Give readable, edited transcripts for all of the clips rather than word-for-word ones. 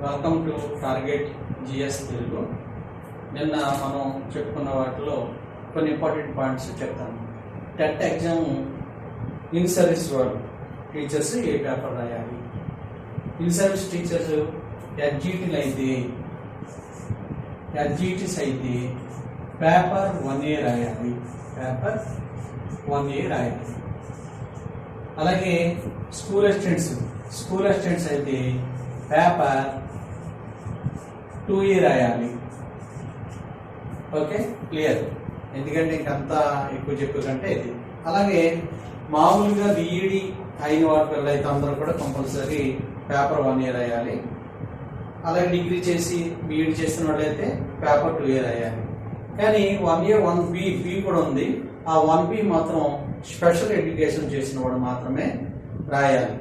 Welcome to target GS Telugu. నిన్న మనం చెప్పుకున్న వాటిలో కొన్ని ఇంపార్టెంట్ పాయింట్స్ చెప్తాను. టెట్ ఎగ్జామ్ ఇన్ సర్వీస్ వాళ్ళు టీచర్స్ ఏ పేపర్ రాయాలి, ఇన్ సర్వీస్ టీచర్స్ ఎడ్జిటీస్ అయితే పేపర్ 1A రాయాలి, పేపర్ 1A రాయాలి. అలాగే స్కూల్ అసిస్టెంట్స్ అయితే పేపర్ 2A రాయాలి. Okay, clear. ఎందుకంటే ఇంకంతా ఎక్కువ చెప్పకంటే ఇది. అలాగే మామూలుగా బీఈడి అయిన వాళ్ళు అయితే అందరూ కూడా కంపల్సరీ పేపర్ 1A రాయాలి. అలాగే డిగ్రీ చేసి బీఈడి చేసిన వాళ్ళైతే పేపర్ 2A రాయాలి. కానీ 1A 1B కూడా ఉంది. ఆ 1B మాత్రం స్పెషల్ ఎడ్యుకేషన్ చేసిన వాడు మాత్రమే రాయాలి.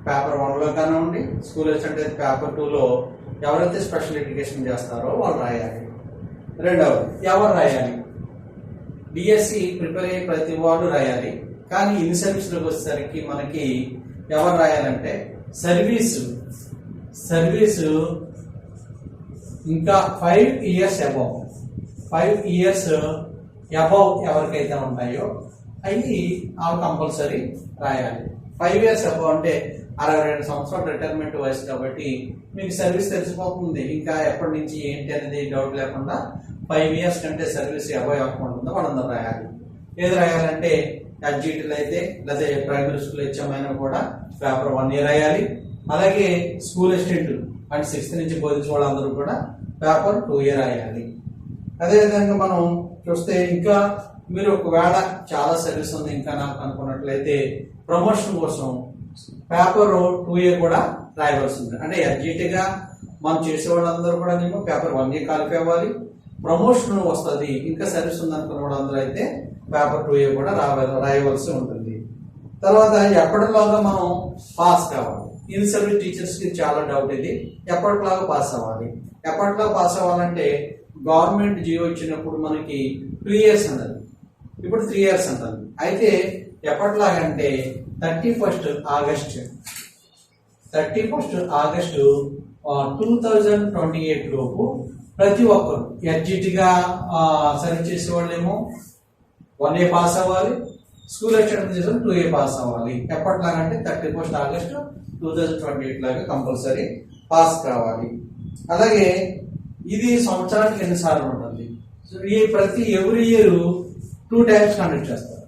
పేపర్ 1లో కానివ్వండి, స్కూల్ అసిస్టెంట్ అయితే పేపర్ 2లో ఎవరైతే స్పెషల్ ఎడ్యుకేషన్ చేస్తారో వాళ్ళు రాయాలి. రెండవది, ఎవరు రాయాలి? డిఎస్సి ప్రిపేర్ అయ్యే ప్రతి వాడు రాయాలి. కానీ ఇన్ సర్వీస్లోకి వచ్చేసరికి మనకి ఎవరు రాయాలంటే సర్వీసు ఇంకా 5 years అబౌవ్ ఎవరికైతే ఉంటాయో అవి కంపల్సరీ రాయాలి. 5 years అబౌవ్ అంటే 62 సంవత్సరాలు రిటైర్మెంట్ వయసు కాబట్టి మీకు సర్వీస్ తెలిసిపోతుంది. ఇంకా ఎప్పటి నుంచి ఏంటి అనేది డౌట్ లేకుండా 5 years కంటే సర్వీస్ అబౌవ్ ఎవరికి ఉంటుందో వాళ్ళందరూ రాయాలి. ఏది రాయాలంటే ఎడ్జిటీలు అయితే లేదా ప్రైమరీ స్కూల్ హెచ్ఎం అయినా కూడా పేపర్ 1A రాయాలి. అలాగే స్కూల్ అసిస్టెంట్ అంటే 6th నుంచి బోధించే వాళ్ళందరూ కూడా పేపర్ 2A రాయాలి. అదేవిధంగా మనం చూస్తే ఇంకా మీరు ఒకవేళ చాలా సర్వీస్ ఉంది ఇంకా నాకు అనుకున్నట్లయితే ప్రమోషన్ కోసం పేపర్ 2A కూడా రాయవలసి ఉంది. అంటే ఎడ్జిటీగా మనం చేసే వాళ్ళందరూ కూడా పేపర్ 1A క్వాలిఫై అవ్వాలి. ప్రమోషన్ వస్తుంది ఇంకా సర్వీస్ ఉంది అనుకున్న వాళ్ళందరూ అయితే పేపర్ 2A కూడా రాయవలసి ఉంటుంది. తర్వాత ఎప్పటిలాగా మనం పాస్ కావాలి. ఇన్ సర్వీస్ టీచర్స్ కి చాలా డౌట్ ఇది. ఎప్పటిలాగా పాస్ అవ్వాలి. ఎప్పటిలాగా పాస్ అవ్వాలంటే గవర్నమెంట్ జియో ఇచ్చినప్పుడు మనకి 2 years అన్నది, ఇప్పుడు 3 years అంటుంది. అయితే ఎప్పటిలాగంటే 31st August 2028 లోపు ప్రతి ఒక్కరు ఎడ్జిటీగా సర్వీస్ చేసే వాళ్ళేమో 1A పాస్ అవ్వాలి, స్కూల్ అసిస్టెంట్ చేసే 2A పాస్ అవ్వాలి. ఎప్పటిలాగంటే 31st August 2028 లాగా కంపల్సరీ పాస్ కావాలి. అలాగే ఇది సంవత్సరానికి ఎన్నిసార్లు ఉంటుంది? ఈ ఎవ్రీ ఇయర్ 2 times కండక్ట్ చేస్తారు.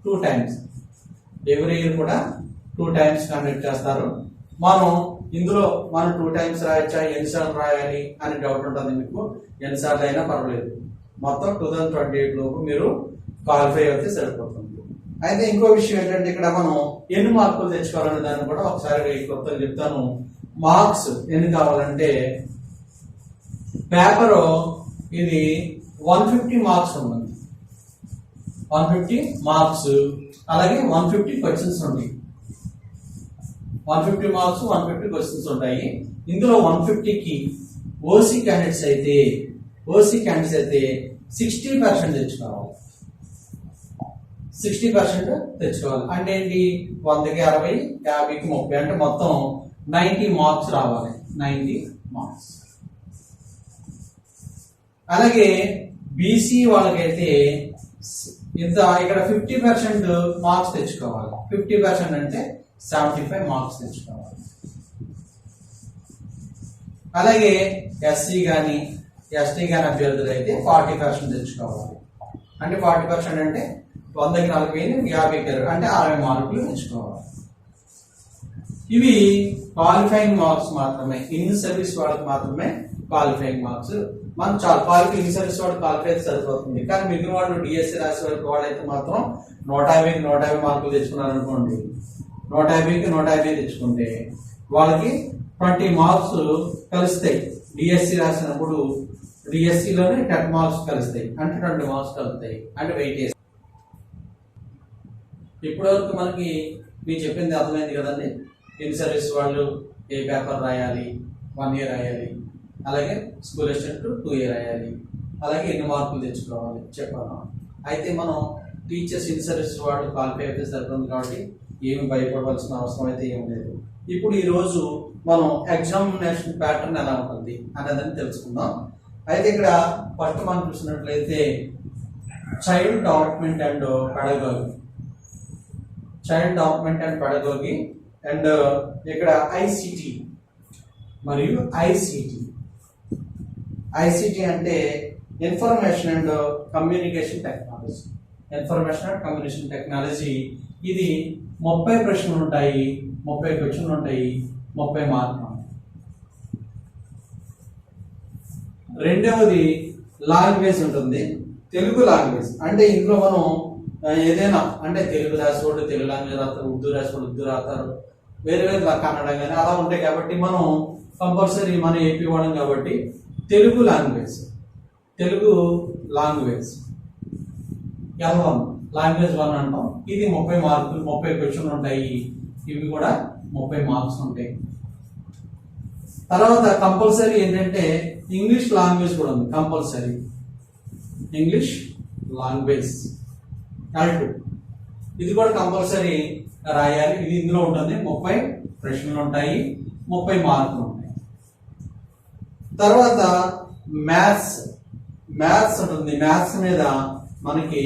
2 times ఎవ్రీ ఇయర్ కూడా 2 times కండక్ట్ చేస్తారు. ఇందులో మనం 2 times రాయచ్చా, ఎన్నిసార్లు రాయాలి అని డౌట్ ఉంటుంది మీకు. ఎన్నిసార్లు అయినా పర్వాలేదు, మొత్తం 2028 లోపు మీరు క్వాలిఫై అయితే సరిపోతుంది. అయితే ఇంకో విషయం ఏంటంటే ఇక్కడ మనం ఎన్ని మార్కులు తెచ్చుకోవాలనే దాన్ని కూడా ఒకసారి కొత్తగా చెప్తాను. మార్క్స్ ఎన్ని కావాలంటే పేపర్ ఇది 150 మార్క్స్ ఉంది, 150 మార్క్స్. అలాగే 150 క్వశ్చన్స్ ఉంటాయి. 150 మార్క్స్ 150 క్వశ్చన్స్ ఉంటాయి. ఇందులో 150కి ఓసీ క్యాండిడేట్స్ అయితే 60% తెచ్చుకోవాలి. 60% తెచ్చుకోవాలి అంటే ఏంటి? 100కి 60, 50కి 30 అంటే మొత్తం 90 మార్క్స్ రావాలి. 90 మార్క్స్. అలాగే బీసీ వాళ్ళకైతే ఇక్కడ 50% మార్క్స్ తెచ్చుకోవాలి. 50% అంటే 75 మార్క్స్ తెచ్చుకోవాలి. అలాగే ఎస్సీ కానీ ఎస్టీ కానీ అభ్యర్థులు అయితే 40% తెచ్చుకోవాలి. అంటే 40% అంటే 100కి 40, 50కి 20 అంటే 60 మార్కులు తెచ్చుకోవాలి. ఇవి క్వాలిఫైయింగ్ మార్క్స్ మాత్రమే. ఇన్ సర్వీస్ వాళ్ళకి మాత్రమే క్వాలిఫైయింగ్ మార్క్స్. మనం చాలా ఇన్ సర్వీస్ వాడు క్వాలిఫై అయితే సరిపోతుంది. కానీ మిగిలిన వాళ్ళు డిఎస్సి రాసే వాళ్ళైతే మాత్రం 150కి 150 మార్కులు తెచ్చుకున్నారు అనుకోండి. 150కి 150 తెచ్చుకుంటే వాళ్ళకి 20 మార్క్స్ కలుస్తాయి. డిఎస్సి రాసినప్పుడు డిఎస్సిలోనే 10 మార్క్స్ కలుస్తాయి. అంటే 20 మార్క్స్ కలుస్తాయి. అంటే వెయిటేజ్. ఇప్పటివరకు మనకి మీరు చెప్పింది అర్థమైంది కదండి. ఇన్ సర్వీస్ వాళ్ళు ఏ పేపర్ రాయాలి, 1A రాయాలి. అలాగే స్కూల్ అసిస్టెంట్ 2A రాయాలి. అలాగే ఎన్ని మార్కులు తెచ్చుకోవాలి చెప్పాను. అయితే మనం టీచర్స్ ఇన్ సర్వీస్ వాళ్ళు క్వాలిఫై అయితే సరిపోతుంది కాబట్టి ఏమి భయపడవలసిన అవసరం అయితే ఏం లేదు. ఇప్పుడు ఈరోజు మనం ఎగ్జామినేషన్ ప్యాటర్న్ ఎలా ఉంటుంది అనేదని తెలుసుకుందాం. అయితే ఇక్కడ ఫస్ట్ మనం చూసినట్లయితే child development and pedagogy, child development and pedagogy and ఇక్కడ ఐసిటి మరియు ఐసిటి అంటే information and communication technology, information and communication technology. ఇది 30 ప్రశ్నలు ఉంటాయి, 30 క్వశ్చన్లు ఉంటాయి, 30 మార్కులు. రెండవది లాంగ్వేజ్ ఉంటుంది, తెలుగు లాంగ్వేజ్. అంటే ఇందులో మనం ఏదైనా అంటే తెలుగు రాసేవాళ్ళు తెలుగు లాంగ్వేజ్ రాస్తారు, ఉర్దూ రాసేవాళ్ళు ఉర్దూ రాస్తారు, వేరే వేరే కన్నడ కానీ అలా ఉంటాయి. కాబట్టి మనం కంపల్సరీ మన ఏపీ వాడడం కాబట్టి తెలుగు లాంగ్వేజ్ L1 లాంగ్వేజ్ 1 అంటాం. ఇది 30 మార్కులు, 30 క్వశ్చన్లు ఉంటాయి. ఇవి కూడా 30 మార్క్స్ ఉంటాయి. తర్వాత కంపల్సరీ ఏంటంటే ఇంగ్లీష్ లాంగ్వేజ్ కూడా ఉంది, కంపల్సరీ ఇంగ్లీష్ లాంగ్వేజ్ L2. ఇది కూడా కంపల్సరీ రాయాలి. ఇది ఇందులో ఉంటుంది, 30 ప్రశ్నలు ఉంటాయి, 30 మార్కులు ఉంటాయి. తర్వాత మ్యాథ్స్ ఉంటుంది. మ్యాథ్స్ మీద మనకి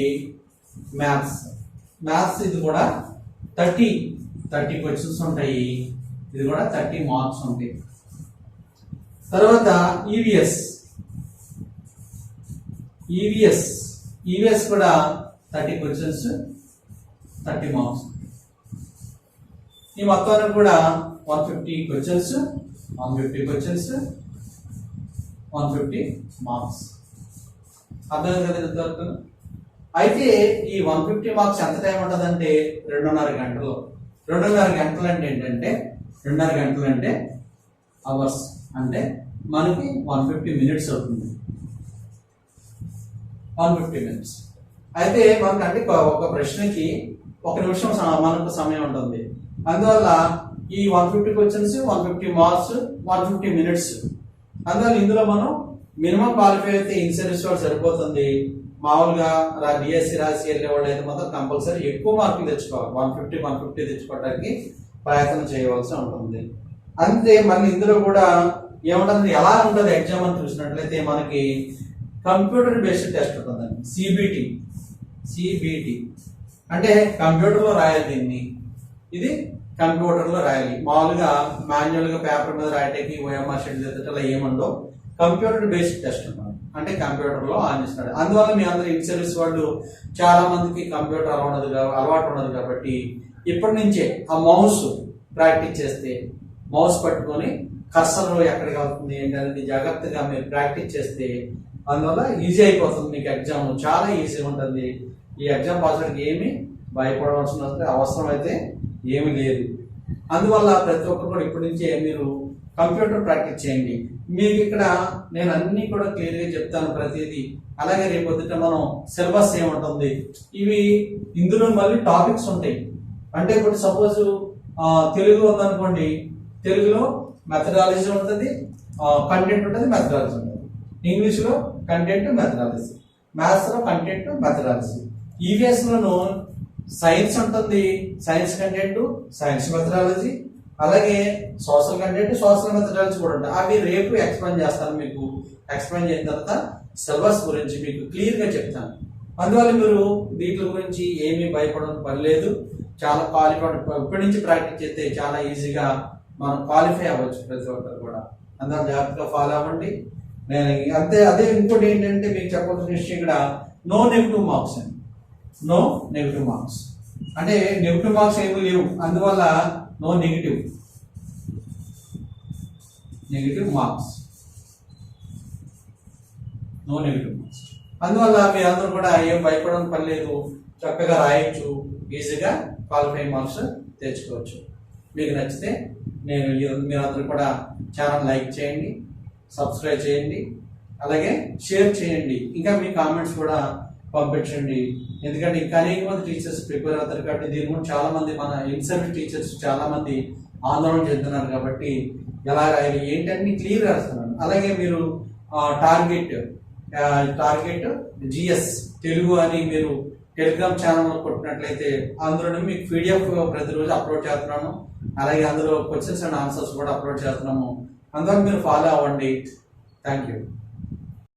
మ్యాథ్స్ ఇది కూడా 30 క్వశ్చన్స్ ఉంటాయి. ఇది కూడా 30 మార్క్స్ ఉంటాయి. తర్వాత ఈవీఎస్ కూడా 30 క్వశ్చన్స్, 30 మార్క్స్. ఈ మొత్తానికి కూడా 150 క్వశ్చన్స్, 150 మార్క్స్. అర్థం కదా? అయితే ఈ 150 మార్క్స్ ఎంత టైం ఉంటుందంటే 2.5 గంటలు. 2.5 గంటలు అంటే ఏంటంటే 2.5 గంటలు అంటే అవర్స్, అంటే మనకి 150 మినిట్స్ అవుతుంది. 150 మినిట్స్. అయితే మనకంటే ఒక ప్రశ్నకి 1 నిమిషం మనకు సమయం ఉంటుంది. అందువల్ల ఈ 150 క్వశ్చన్స్, 150 మార్క్స్, 150 మినిట్స్. అందువల్ల ఇందులో మనం మినిమం క్వాలిఫై అయితే ఇన్ సర్వీస్ వాడు సరిపోతుంది. మామూలుగా డిఎస్సి రాసి వెళ్ళే వాళ్ళు అయితే మాత్రం కంపల్సరీ ఎక్కువ మార్కులు తెచ్చుకోవాలి. 150 తెచ్చుకోవడానికి ప్రయత్నం చేయవలసి ఉంటుంది. అంతే. మళ్ళీ ఇందులో కూడా ఏముంటుంది, ఎలా ఉంటుంది ఎగ్జామ్ అని చూసినట్లయితే మనకి కంప్యూటర్ బేస్డ్ టెస్ట్ ఉంటుందండి. సిబిటి అంటే కంప్యూటర్లో రాయాలి. దీన్ని ఇది కంప్యూటర్లో రాయాలి. మామూలుగా మాన్యువల్గా పేపర్ మీద రాయటానికి ఓఎంఆర్ షెడ్ అలా ఏముండవు. కంప్యూటర్ బేస్డ్ టెస్ట్ ఉంటుంది, అంటే కంప్యూటర్లో ఆన్ చేస్తాడు. అందువల్ల మీ అందరూ ఇన్ సర్వీస్ వాళ్ళు చాలా మందికి కంప్యూటర్ అలవాటు ఉండదు కాబట్టి ఇప్పటి నుంచే ఆ మౌస్ ప్రాక్టీస్ చేస్తే, మౌస్ పట్టుకొని కర్సర్ ఎక్కడికి వెళ్తుంది ఏంటనేది జాగ్రత్తగా మీరు ప్రాక్టీస్ చేస్తే అందువల్ల ఈజీ అయిపోతుంది. మీకు ఎగ్జామ్ చాలా ఈజీ ఉంటుంది. ఈ ఎగ్జామ్ పాస్ అవడానికి ఏమీ భయపడవలసిన అవసరం అయితే ఏమీ లేదు. అందువల్ల ప్రతి ఒక్కరు కూడా ఇప్పటి నుంచే మీరు కంప్యూటర్ ప్రాక్టీస్ చేయండి. మీకు ఇక్కడ నేను అన్ని కూడా క్లియర్గా చెప్తాను ప్రతిదీ. అలాగే రేపు పొద్దుట మనం సిలబస్ ఏముంటుంది, ఇవి ఇందులో మళ్ళీ టాపిక్స్ ఉంటాయి. అంటే ఇప్పుడు సపోజ్ తెలుగు ఉందనుకోండి, తెలుగులో మెథడాలజీ ఉంటుంది, కంటెంట్ ఉంటుంది, మెథడాలజీ ఉంటుంది. ఇంగ్లీష్లో కంటెంట్, మెథడాలజీ. మ్యాథ్స్లో కంటెంట్, మెథడాలజీ. ఈవీఎస్లోను సైన్స్ ఉంటుంది, సైన్స్ కంటెంట్, సైన్స్ మెథడాలజీ. అలాగే సోషల్ కంటెంట్, సోషల్ మెథడాలజీ కూడా ఉంటాయి. అవి రేపు ఎక్స్ప్లెయిన్ చేస్తాను. మీకు ఎక్స్ప్లెయిన్ చేసిన తర్వాత సిలబస్ గురించి మీకు క్లియర్గా చెప్తాను. అందువల్ల మీరు వీటి గురించి ఏమీ భయపడడం పని లేదు. చాలా క్వాలిఫైడ్ ఇప్పటి నుంచి ప్రాక్టీస్ చేస్తే చాలా ఈజీగా మనం క్వాలిఫై అవ్వచ్చు ప్రతి ఒక్కరు కూడా. అందువల్ల జాగ్రత్తగా ఫాలో అవ్వండి. నేను అంతే. అదే ఇంకోటి ఏంటంటే మీకు చెప్పాల్సిన విషయం ఇక్కడ నో నెగిటివ్ మార్క్స్ అండి. నో నెగిటివ్ మార్క్స్ అంటే నెగిటివ్ మార్క్స్ ఏమీ లేవు. అందువల్ల no negative marks, no negative marks. అందువల్ల మీరందరూ కూడా ఏం భయపడడం పని లేదు. చక్కగా రాయొచ్చు, ఈజీగా క్వాలిఫైయింగ్ మార్క్స్ తెచ్చుకోవచ్చు. మీకు నచ్చితే మీరందరూ కూడా ఛానల్ లైక్ చేయండి, సబ్స్క్రైబ్ చేయండి, అలాగే షేర్ చేయండి. ఇంకా మీ కామెంట్స్ కూడా పంపించండి. ఎందుకంటే ఇంకా అనేక మంది టీచర్స్ ప్రిపేర్ అవుతారు కాబట్టి దీని గురించి చాలా మంది మన ఇన్సర్వీస్ టీచర్స్ చాలా మంది ఆందోళన చెందుతున్నారు. కాబట్టి ఎలా రాయాలి ఏంటన్నీ క్లియర్ రాస్తున్నాను. అలాగే మీరు టార్గెట్ జిఎస్ తెలుగు అని మీరు టెలిగ్రామ్ ఛానల్ కొట్టినట్లయితే అందులో మీకు పీడిఎఫ్ ప్రతిరోజు అప్లోడ్ చేస్తున్నాను. అలాగే అందులో క్వశ్చన్స్ అండ్ ఆన్సర్స్ కూడా అప్లోడ్ చేస్తున్నాము. అందులో మీరు ఫాలో అవ్వండి. Thank you.